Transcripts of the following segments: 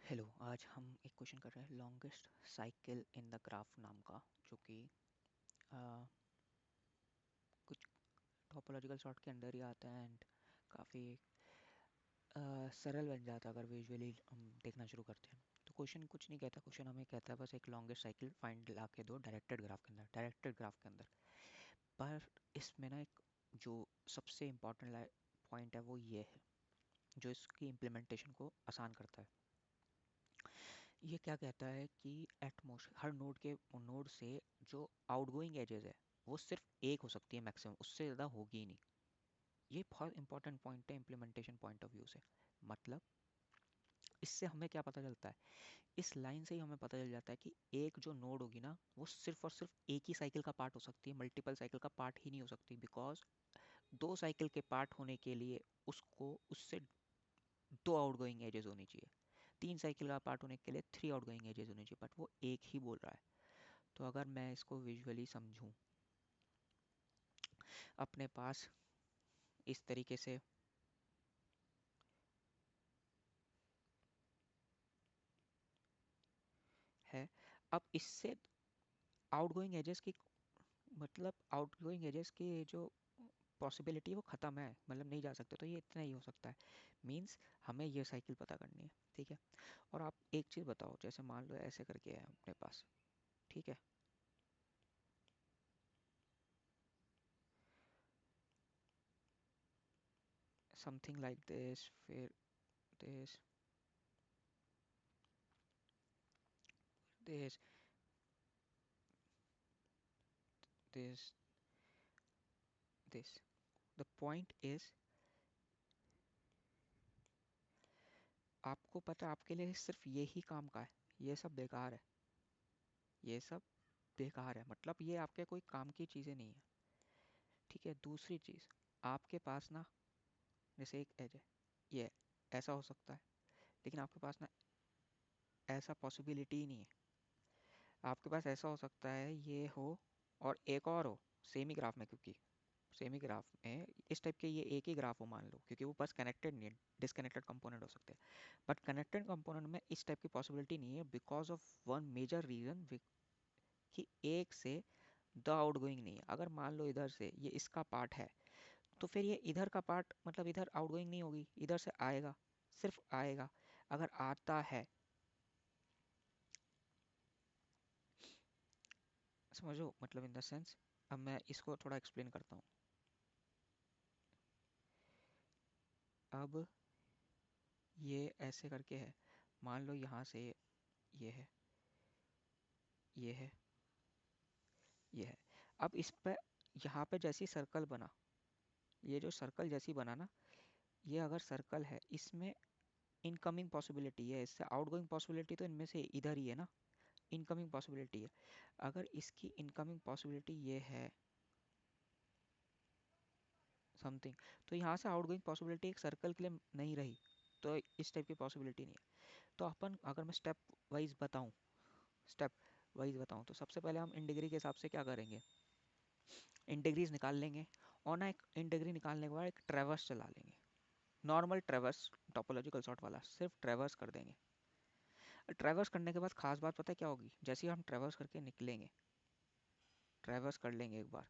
Hello. आज हम एक क्वेश्चन कर रहे हैं longest cycle in the graph नाम का, जो कि आ, कुछ टोपोलॉजिकल सॉर्ट के अंडर ही आता है एंड काफ़ी सरल बन जाता है अगर विजुअली हम देखना शुरू करते हैं। तो क्वेश्चन कुछ नहीं कहता, क्वेश्चन हमें कहता है बस एक लॉन्गेस्ट साइकिल फाइंड ला के दो डायरेक्टेड ग्राफ के अंदर। पर इसमें ना एक जो सबसे इम्पोर्टेंट पॉइंट है वो ये है, जो इसकी इम्प्लीमेंटेशन को आसान करता है। ये क्या कहता है कि एटमोस्ट हर नोड से जो आउटगोइंग एजेस है वो सिर्फ एक हो सकती है मैक्सिमम, उससे ज़्यादा होगी ही नहीं। ये बहुत इंपॉर्टेंट पॉइंट है इम्प्लीमेंटेशन पॉइंट ऑफ व्यू से। मतलब इससे हमें क्या पता चलता है, इस लाइन से ही हमें पता चल जाता है कि एक जो नोड होगी ना वो सिर्फ और सिर्फ एक ही साइकिल का पार्ट हो सकती है, मल्टीपल साइकिल का पार्ट ही नहीं हो सकती। बिकॉज दो साइकिल के पार्ट होने के लिए उसको उससे दो आउटगोइंग एजेस होनी चाहिए, तीन साइकिल का पार्ट होने के लिए थ्री आउटगोइंग एजेस होनी चाहिए, बट वो एक ही बोल रहा है। तो अगर मैं इसको विजुअली समझूं, अपने पास इस तरीके से है। अब इससे आउटगोइंग एजेस की, मतलब आउटगोइंग एजेस की जो पॉसिबिलिटी है वो ख़त्म है, मतलब नहीं जा सकते, तो ये इतना ही हो सकता है। मींस हमें ये साइकिल पता करनी है, ठीक है। और आप एक चीज़ बताओ, जैसे मान लो ऐसे करके है अपने पास, ठीक है। समथिंग लाइक दिस, फिर this, this, this, this. The point is, आपको पता है आपके लिए सिर्फ ये ही काम का है, ये सब बेकार है, ये सब बेकार है, मतलब ये आपके कोई काम की चीज़ें नहीं है, ठीक है। दूसरी चीज़, आपके पास ना जैसे एक एज है, ये ऐसा हो सकता है, लेकिन आपके पास ना ऐसा पॉसिबिलिटी ही नहीं है। आपके पास ऐसा हो सकता है ये हो और एक और हो सेमी ग्राफ में, क्योंकि सेमी ग्राफ में इस टाइप के ये एक ही ग्राफ हो मान लो, क्योंकि वो बस कनेक्टेड नहीं है, डिसकनेक्टेड कंपोनेंट हो सकते हैं। बट कनेक्टेड कंपोनेंट में इस टाइप की पॉसिबिलिटी नहीं है, because of one major reason कि एक से द आउटगोइंग नहीं है। अगर मान लो इधर से ये इसका पार्ट है, तो फिर ये इधर का पार्ट, मतलब इधर आउटगोइंग नहीं होगी, इधर से आएगा, सिर्फ आएगा। अगर आता है, समझो मतलब इन द सेंस, अब मैं इसको थोड़ा एक्सप्लेन करता हूँ। अब ये ऐसे करके है, मान लो यहाँ से ये है, ये है, ये है। अब इस पे, यहाँ पे जैसी सर्कल बना, ये जो सर्कल जैसी बना ना, ये अगर सर्कल है, इसमें इनकमिंग पॉसिबिलिटी है, इससे आउटगोइंग पॉसिबिलिटी तो इनमें से इधर ही है ना, इनकमिंग पॉसिबिलिटी है। अगर इसकी इनकमिंग पॉसिबिलिटी ये है समथिंग, तो यहाँ से आउटगोइंग पॉसिबिलिटी एक सर्कल के लिए नहीं रही, तो इस टाइप की पॉसिबिलिटी नहीं है। तो अपन, अगर मैं स्टेप वाइज बताऊँ, तो सबसे पहले हम इन डिग्री के हिसाब से क्या करेंगे, इन डिग्रीज निकाल लेंगे, और ना एक इन डिग्री निकालने के बाद एक ट्रेवर्स चला लेंगे, नॉर्मल ट्रेवर्स, टोपोलॉजिकल सॉर्ट वाला, सिर्फ ट्रेवर्स कर देंगे। ट्रेवर्स करने के बाद खास बात पता है क्या होगी, जैसे ही हम ट्रेवर्स करके निकलेंगे, ट्रेवर्स कर लेंगे एक बार,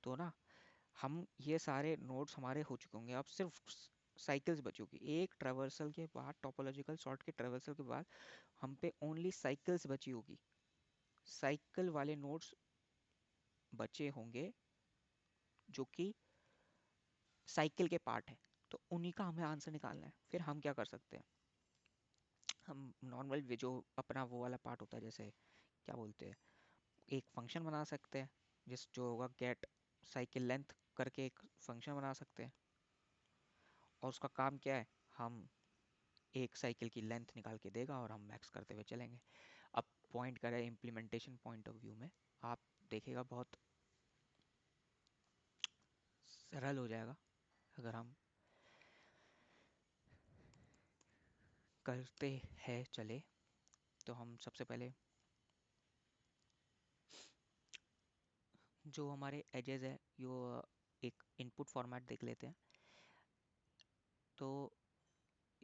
तो ना हम ये सारे नोड्स हमारे हो चुके होंगे, अब सिर्फ साइकिल्स बची होगी। एक ट्रेवर्सल के बाद, टोपोलॉजिकल सॉर्ट के ट्रेवर्सल के बाद हम पे ओनली साइकिल्स बची होगी, साइकिल वाले नोड्स बचे होंगे जो कि साइकिल के पार्ट है। तो उन्हीं का हमें आंसर निकालना है। फिर हम क्या कर सकते हैं, हम नॉर्मल जो अपना वो वाला पार्ट होता है, जैसे क्या बोलते हैं, एक फंक्शन बना सकते हैं, जिस जो होगा गेट साइकिल लेंथ करके एक फंक्शन बना सकते हैं, और उसका काम क्या है, हम एक साइकिल की लेंथ निकाल के देगा और हम मैक्स करते हुए चलेंगे। अब पॉइंट करें इम्प्लीमेंटेशन पॉइंट ऑफ व्यू में, आप देखिएगा बहुत सरल हो जाएगा अगर हम करते हैं चले। तो हम सबसे पहले जो हमारे एजेस है यो एक इनपुट फॉर्मेट देख लेते हैं। तो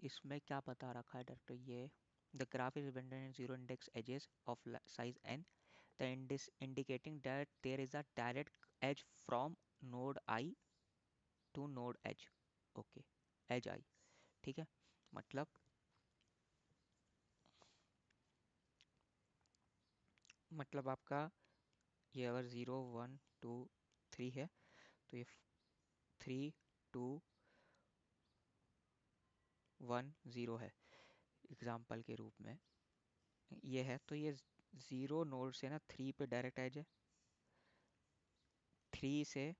इसमें क्या बता रखा है डायरेक्टर, ये the graph is dependent in zero index edges of size n, the indicating that there is a direct edge from node I to node edge. Okay, edge i, ठीक है। मतलब आपका ये अगर 0 1 2 3 है तो ये 3 2 1 0 है एग्जाम्पल के रूप में। ये है तो ये 0 नोड से ना 3 पे डायरेक्ट एज है, 3 से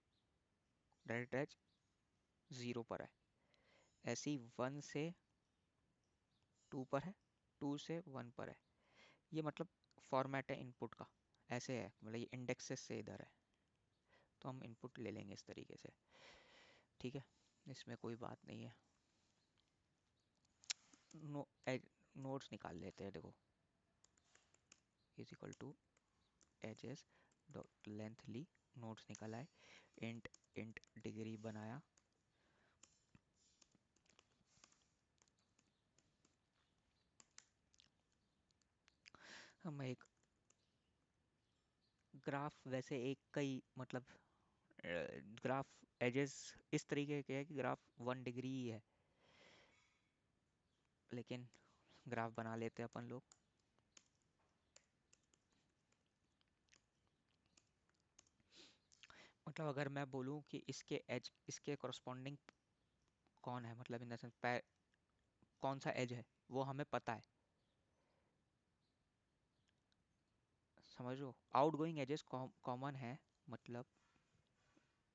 डायरेक्ट एज 0 पर है, ऐसे ही 1 से 2 पर है, 2 से 1 पर है। ये मतलब फॉर्मेट है इनपुट का, ऐसे है, मतलब ये इंडेक्सेस से इधर है, तो हम इनपुट ले लेंगे इस तरीके से, ठीक है। इसमें कोई बात नहीं है। नोड्स निकाल लेते हैं, देखो is equal to edges dot length ली, नोड्स निकल आए, इंट इंट डिग्री बनाया, हम एक ग्राफ, वैसे एक कई मतलब ग्राफ एजेस इस तरीके के है कि ग्राफ 1 डिग्री ही है, लेकिन ग्राफ बना लेते हैं अपन लोग। मतलब अगर मैं बोलूँ कि इसके एज, इसके करस्पॉन्डिंग कौन है, मतलब इन द सेंस कौन सा एज है वो हमें पता है, समझ लो आउट गोइंग एजेस कॉमन है, मतलब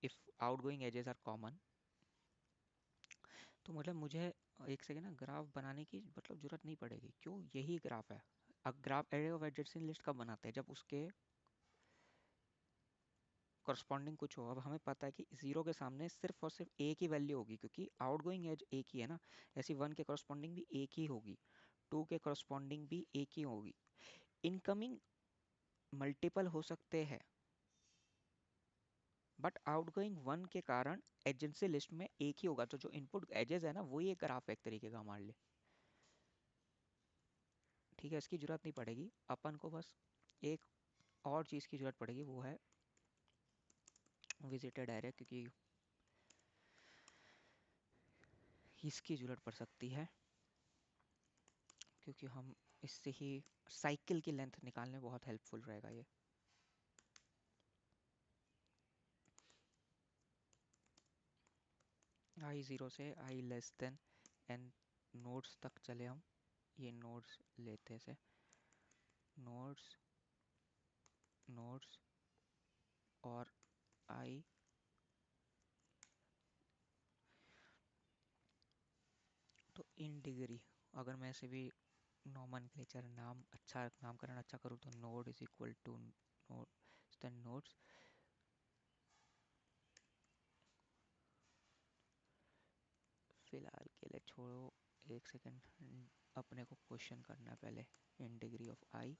if outgoing edges are common, तो मतलब मुझे एक सेकेंड ना ग्राफ बनाने की मतलब जरूरत नहीं पड़ेगी, क्यों, यही ग्राफ है। अब graph array of adjacent list कब बनाते हैं, जब उसके करस्पॉन्डिंग कुछ हो। अब हमें पता है कि 0 के सामने सिर्फ और सिर्फ एक ही वैल्यू होगी, क्योंकि आउटगोइंग एज एक ही है ना, ऐसी 1 के करस्पॉन्डिंग भी एक ही होगी, 2 के करस्पॉन्डिंग भी एक ही होगी। इनकमिंग मल्टीपल हो सकते हैं, बट आउटगोइंग 1 के कारण एजेंसी लिस्ट में एक ही होगा, तो जो इनपुट एजेस है ना वही एक ग्राफ एक तरीके का मान ले, ठीक है। इसकी जरूरत नहीं पड़ेगी अपन को, बस एक और चीज़ की जरूरत पड़ेगी, वो है विजिटेड एरे, क्योंकि इसकी जरूरत पड़ सकती है, क्योंकि हम इससे ही साइकिल की लेंथ निकालने बहुत हेल्पफुल रहेगा ये। आई 0 से i less then N nodes तक चले हम, ये नोड्स लेते से, नोड्स नोड्स और आई, तो इन डिग्री, अगर मैं ऐसे भी नॉमनक्लेचर नाम अच्छा, नामकरण अच्छा करूँ तो node is equal to node nodes, फिलहाल के लिए छोड़ो, एक सेकेंड, अपने को क्वेश्चन करना है पहले। इन डिग्री ऑफ आई,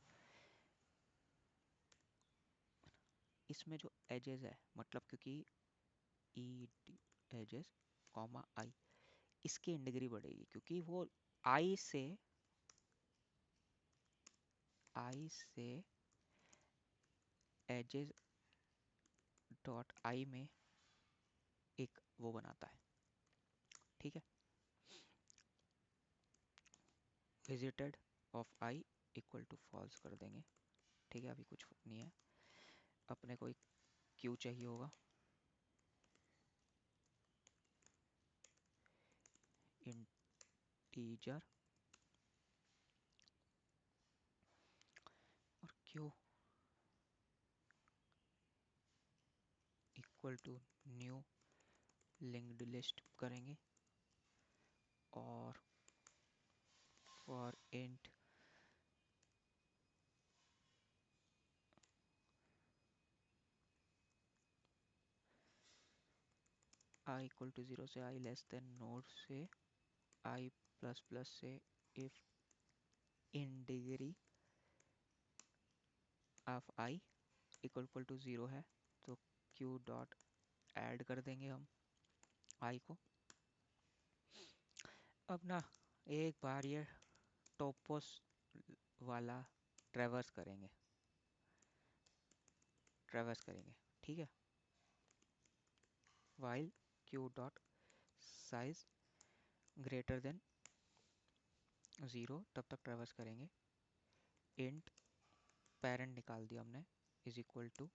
इसमें जो एजेस है, मतलब क्योंकि ई एजेस कॉमा आई, इसकी इन डिग्री बढ़ेगी, क्योंकि वो आई से एजेस डॉट आई में एक वो बनाता है, ठीक है। Visited of i equal to false कर देंगे, ठीक है। अभी कुछ नहीं है, अपने को एक क्यू चाहिए होगा, इंटीजर, और q equal to new linked list करेंगे, और for int i equal to 0 से आई लेस देन नोड से आई प्लस प्लस से, if in degree of i equal to 0 है, तो क्यू डॉट ऐड कर देंगे हम आई को। अब ना एक बार ये टोपोस वाला ट्रेवर्स करेंगे, ठीक है। While q dot size greater than 0, तब तक ट्रेवर्स करेंगे। इंट पेरेंट निकाल दिया हमने, इज इक्वल टू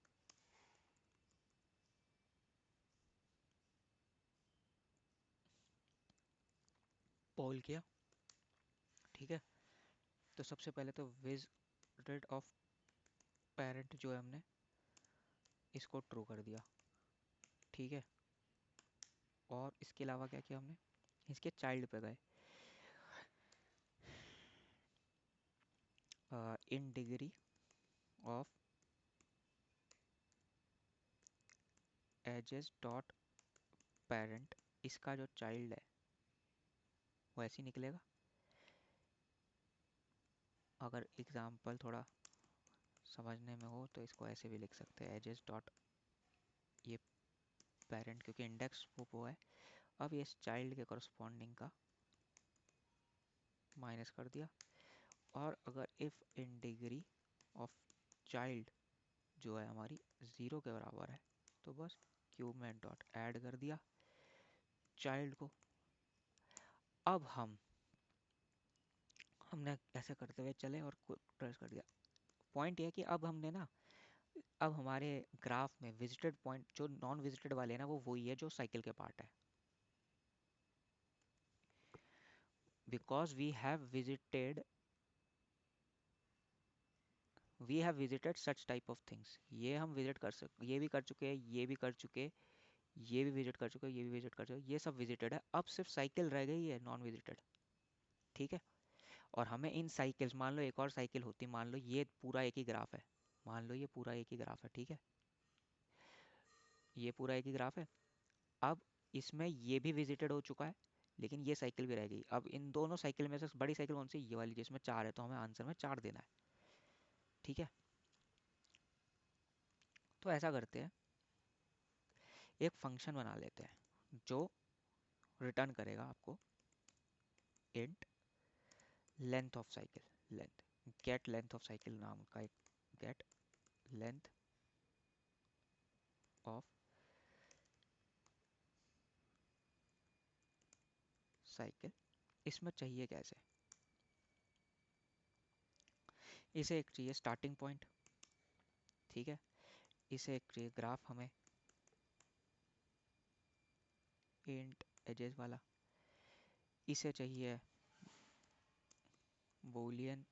पोल किया, ठीक है। तो सबसे पहले तो विजिटेड ऑफ पेरेंट जो है हमने इसको ट्रू कर दिया, ठीक है। और इसके अलावा क्या किया हमने, इसके चाइल्ड पे गए, in degree of edges dot parent, इसका जो चाइल्ड है वो ऐसे ही निकलेगा। अगर एग्जाम्पल थोड़ा समझने में हो तो इसको ऐसे भी लिख सकते हैं, एजेस डॉट ये पेरेंट, क्योंकि इंडेक्स वो है। अब ये इस चाइल्ड के करस्पॉन्डिंग का माइनस कर दिया। और अगर if in degree of child जो है हमारी 0 के बराबर है तो बस क्यूब में डॉट ऐड कर दिया चाइल्ड को। अब हमने ऐसे करते हुए चले और ट्रेस कर दिया। पॉइंट ये है कि अब हमने ना, अब हमारे ग्राफ में विजिटेड पॉइंट जो नॉन विजिटेड वाले हैं ना, वो वही है जो साइकिल के पार्ट है, because we have visited such type of things. ये हम विजिट कर सक, ये भी कर चुके हैं, ये भी कर चुके, ये भी विजिट कर चुके, ये भी विजिट कर चुके, ये सब विजिटेड है। अब सिर्फ साइकिल रह गई है नॉन विजिटेड, ठीक है। और हमें इन साइकिल्स, मान लो एक और साइकिल होती, मान लो ये पूरा एक ही ग्राफ है, मान लो ये पूरा एक ही ग्राफ है, ठीक है, ये पूरा एक ही ग्राफ है। अब इसमें ये भी विजिटेड हो चुका है, लेकिन ये साइकिल भी रह गई। अब इन दोनों साइकिल में से बड़ी साइकिल कौन सी, ये वाली जिसमें 4 है, तो हमें आंसर में 4 देना है, ठीक है। तो ऐसा करते हैं, एक फंक्शन बना लेते हैं जो रिटर्न करेगा आपको int length of cycle, length, get length of cycle नाम का एक गेट लेंथ ऑफ साइकिल। इसमें चाहिए कैसे, इसे एक चाहिए स्टार्टिंग पॉइंट, ठीक है। इसे एक चाहिए ग्राफ हमें इंट एजेस वाला, इसे चाहिए बूलियन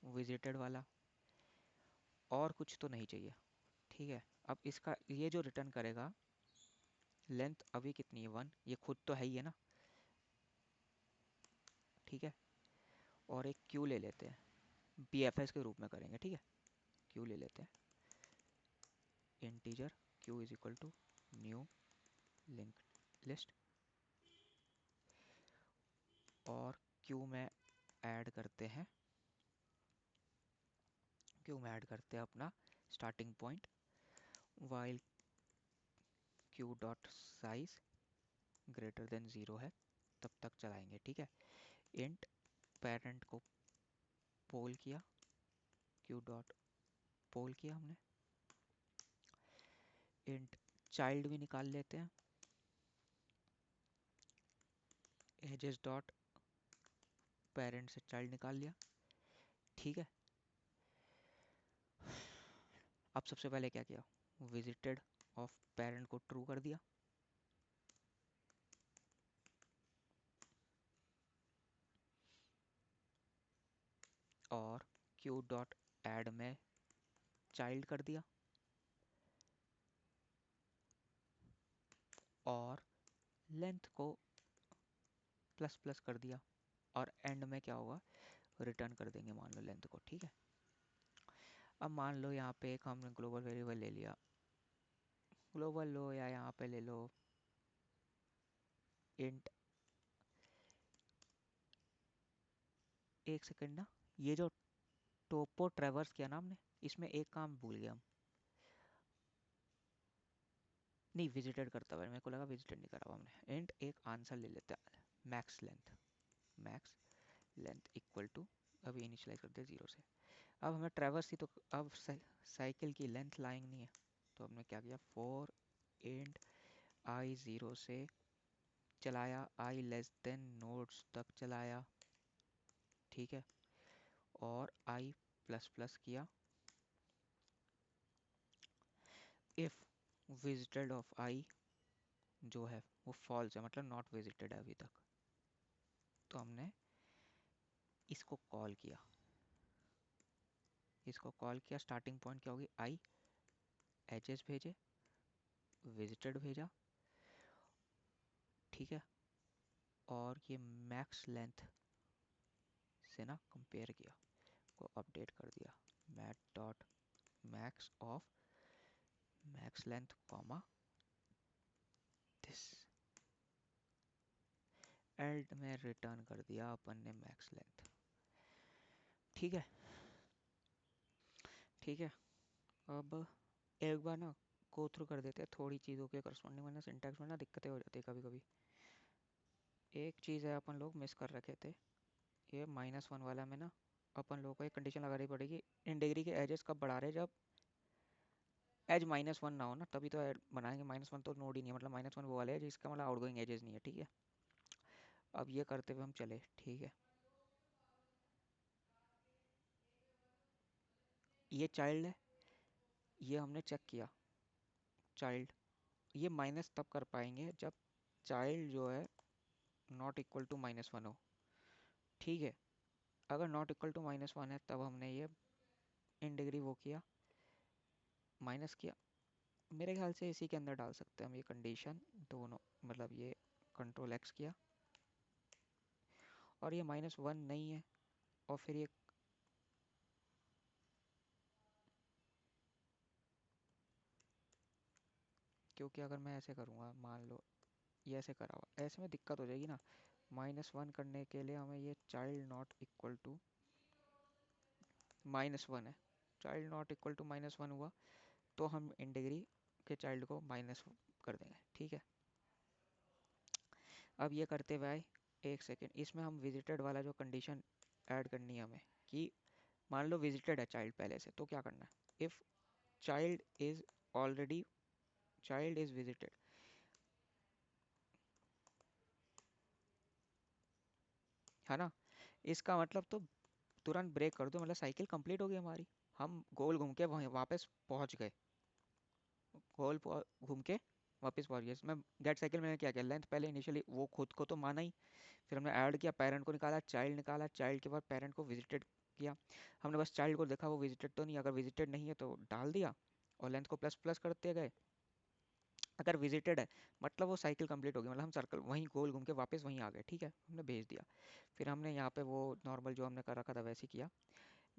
विजिटेड वाला, और कुछ तो नहीं चाहिए, ठीक है। अब इसका ये जो रिटर्न करेगा, लेंथ अभी कितनी है 1, ये खुद तो है ही है ना, ठीक है। और एक क्यू ले लेते हैं, BFS के रूप में करेंगे, ठीक है। क्यू ले लेते हैं, integer q is equal to new link list, और क्यू में ऐड करते हैं अपना starting point, while q dot size greater than 0 है, तब तक चलाएंगे, ठीक है। इंट पेरेंट को पोल किया, क्यू डॉट पोल किया हमने। इंट चाइल्ड भी निकाल लेते हैं, एजेस डॉट पेरेंट से चाइल्ड निकाल लिया, ठीक है। अब सबसे पहले क्या किया, विजिटेड ऑफ पेरेंट को ट्रू कर दिया, और क्यू डॉट ऐड में चाइल्ड कर दिया, और लेंथ को प्लस प्लस कर दिया, और एंड में क्या होगा, रिटर्न कर देंगे मान लो लेंथ को, ठीक है। अब मान लो यहाँ पे एक हमने ग्लोबल वेरिएबल ले लिया, ग्लोबल लो या यहाँ पे ले लो इंट, एक सेकंड ना, ये जो टोपो ट्रेवर्स किया ना हमने, इसमें एक काम भूल गया हम, नहीं, विजिटेड करता हुआ, मेरे को लगा विजिटेड नहीं करा हुआ हमने। इंट एक आंसर ले लेते हैं, max length. Max length equal to, अभी इनिशियलाइज करते हैं 0 से। अब हमें ट्रैवर्स थी तो अब साइकिल की लेंथ लाइंग नहीं है, तो हमने क्या किया, फॉर इंट आई 0 से चलाया, आई लेस देन नोड्स तक चलाया, ठीक है, और आई प्लस प्लस किया इफ विजिटेड ऑफ आई जो है वो फॉल्स है, मतलब नॉट विजिटेड है अभी तक, तो हमने इसको कॉल किया। इसको कॉल किया, स्टार्टिंग पॉइंट क्या होगी, आई, एचएस भेजे, विजिटेड भेजा, ठीक है, और ये मैक्स लेंथ से ना कंपेयर किया, को अपडेट कर दिया, math dot max of max length comma this, एल्ड में रिटर्न कर दिया अपन ने मैक्स लेंथ, ठीक है। ठीक है, अब एक बार ना गो थ्रू कर देते हैं थोड़ी चीज़ों के करस्पॉन्डिंग, वरना सिंटैक्स में ना दिक्कतें हो जाती है कभी कभी। एक चीज़ है अपन लोग मिस कर रखे थे, ये -1 वाला में ना अपन लोगों को एक कंडीशन लगानी पड़ेगी, इन डिग्री के एजेस कब बढ़ा रहे, जब एज -1 ना हो ना, तभी तो बनाएंगे। -1 तो नोड ही नहीं है, मतलब -1 वो वाले है जिसका मतलब आउटगोइंग एजेस नहीं है, ठीक है। अब ये करते हुए हम चले, ठीक है, ये चाइल्ड है, ये हमने चेक किया चाइल्ड, ये माइनस तब कर पाएंगे जब चाइल्ड जो है नॉट इक्वल टू -1 हो, ठीक है। अगर नॉट इक्वल टू -1 है तब हमने ये इन डिग्री वो किया, माइनस किया, मेरे ख्याल से इसी के अंदर डाल सकते हैं हम ये कंडीशन दोनों, मतलब ये कंट्रोल एक्स किया और ये -1 नहीं है, और फिर ये क्योंकि अगर मैं ऐसे करूँगा, मान लो ये ऐसे करा हुआ, ऐसे में दिक्कत हो जाएगी ना। -1 करने के लिए हमें ये चाइल्ड नॉट इक्वल टू -1 है, चाइल्ड नॉट इक्वल टू -1 हुआ तो हम इन डिग्री के चाइल्ड को माइनस कर देंगे, ठीक है। अब ये करते हुए आए, एक सेकेंड, इसमें हम विजिटेड वाला जो कंडीशन ऐड करनी है हमें, कि मान लो विजिटेड है चाइल्ड पहले से, तो क्या करना है, if child is already, child is visited, है ना, इसका मतलब तो तुरंत ब्रेक कर दो, मतलब साइकिल कंप्लीट हो गई हमारी, हम गोल घूम के वहीं वापस पहुंच गए, घूम के वापस पहुंच गए। इसमें गेट साइकिल में क्या किया, लेंथ पहले इनिशियली वो खुद को तो माना ही, फिर हमने ऐड किया, पेरेंट को निकाला, चाइल्ड निकाला, चाइल्ड के बाद पेरेंट को विजिटेड किया, हमने बस चाइल्ड को देखा वो विजिटेड तो नहीं, अगर विजिटेड नहीं है तो डाल दिया और लेंथ को प्लस प्लस करते गए, अगर विजिटेड है मतलब वो साइकिल कंप्लीट हो गई, मतलब हम सर्कल वहीं गोल घूम के वापस वहीं आ गए, ठीक है, हमने भेज दिया। फिर हमने यहाँ पे वो नॉर्मल जो हमने कर रखा था वैसे किया,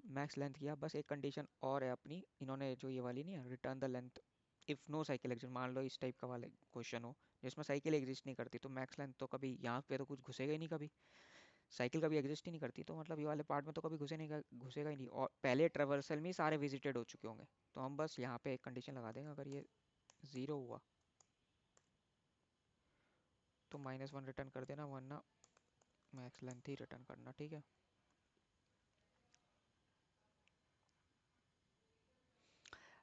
मैक्स लेंथ किया, बस एक कंडीशन और है अपनी, इन्होंने जो ये वाली नहीं है, return the length if no cycle exist, मान लो इस टाइप का वाले क्वेश्चन हो जिसमें साइकिल एग्जिस्ट नहीं करती, तो मैक्स लेंथ तो कभी यहाँ पे तो कुछ घुसेगा ही नहीं, कभी साइकिल कभी एग्जिस्ट ही नहीं करती, तो मतलब ये वाले पार्ट में तो कभी घुसेगा ही नहीं, और पहले ट्रेवर्सल में ही सारे विजिटेड हो चुके होंगे, तो हम बस यहाँ पे एक कंडीशन लगा देंगे, अगर ये 0 हुआ तो -1 रिटर्न कर देना, वरना मैक्स लेंथ ही रिटर्न करना, ठीक है।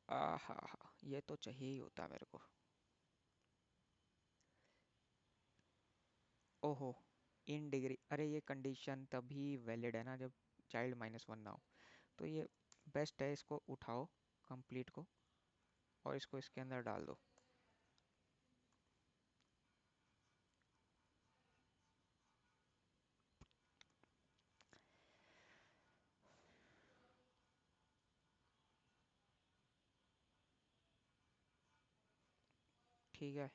आहा, ये तो चाहिए ही होता है मेरे को। ओहो, इन डिग्री, अरे ये कंडीशन तभी वैलिड है ना जब चाइल्ड -1 ना हो, तो ये बेस्ट है, इसको उठाओ कंप्लीट को और इसको इसके अंदर डाल दो। ठीक है,